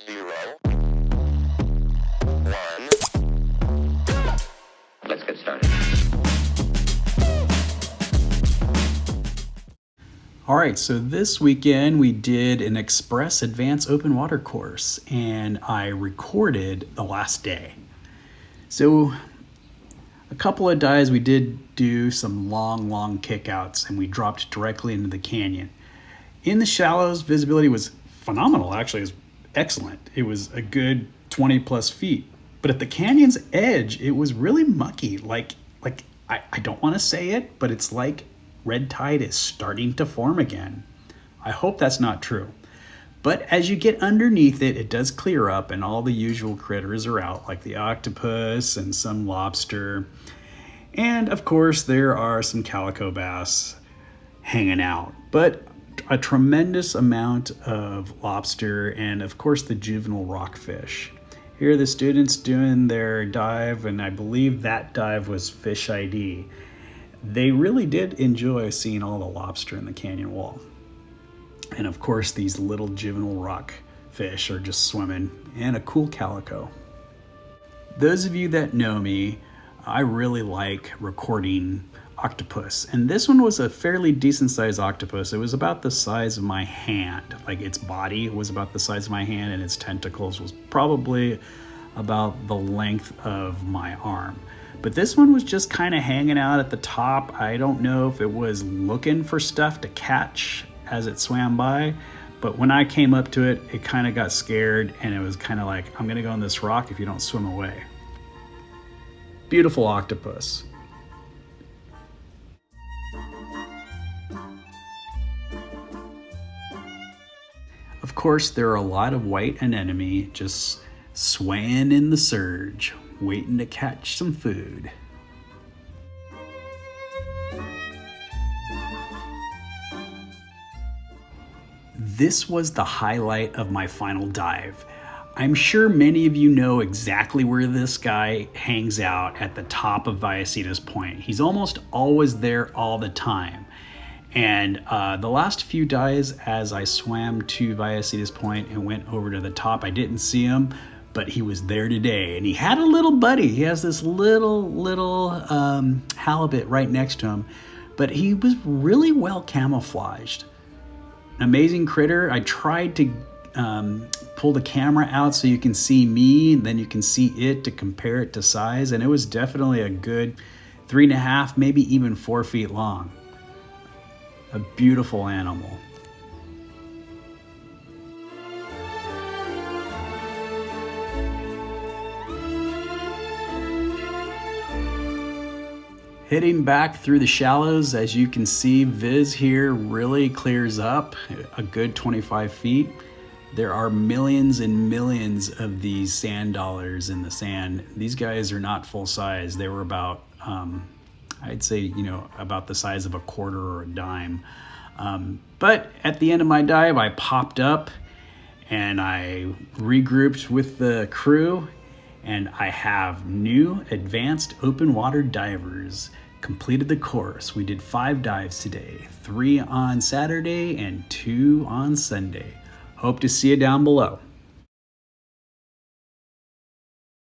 0, 1. Let's get started. All right, so this weekend we did an express advanced open water course and I recorded the last day. So a couple of dives we did do some long kickouts and we dropped directly into the canyon. In the shallows, visibility was phenomenal, actually. It was excellent. It was a good 20 plus feet. But at the canyon's edge, it was really mucky. I don't want to say it, but it's like red tide is starting to form again. I hope that's not true. But as you get underneath it, it does clear up and all the usual critters are out, like the octopus and some lobster. And of course, there are some calico bass hanging out. But a tremendous amount of lobster and of course the juvenile rockfish. Here are the students doing their dive, and I believe that dive was fish ID. They really did enjoy seeing all the lobster in the canyon wall. And of course, these little juvenile rockfish are just swimming, and a cool calico. Those of you that know me, I really like recording octopus. And this one was a fairly decent sized octopus. It was about the size of my hand. Like its body was about the size of my hand and its tentacles was probably about the length of my arm. But this one was just kind of hanging out at the top. I don't know if it was looking for stuff to catch as it swam by, but when I came up to it, it kind of got scared and it was kind of like, I'm gonna go on this rock if you don't swim away. Beautiful octopus. Of course, there are a lot of white anemone just swaying in the surge, waiting to catch some food. This was the highlight of my final dive. I'm sure many of you know exactly where this guy hangs out at the top of Vallecitas Point. He's almost always there all the time. And the last few dives as I swam to Vallecitas Point and went over to the top, I didn't see him, but he was there today. And he had a little buddy. He has this little halibut right next to him, but he was really well camouflaged. An amazing critter. I tried to pull the camera out so you can see me, and then you can see it to compare it to size. And it was definitely a good 3.5, maybe even 4 feet long. A beautiful animal. Heading back through the shallows, as you can see, Viz here really clears up a good 25 feet. There are millions and millions of these sand dollars in the sand. These guys are not full size. They were about, I'd say, about the size of a quarter or a dime. But at the end of my dive, I popped up and I regrouped with the crew, and I have new advanced open water divers. Completed the course. We did 5 dives today, 3 on Saturday and 2 on Sunday. Hope to see you down below.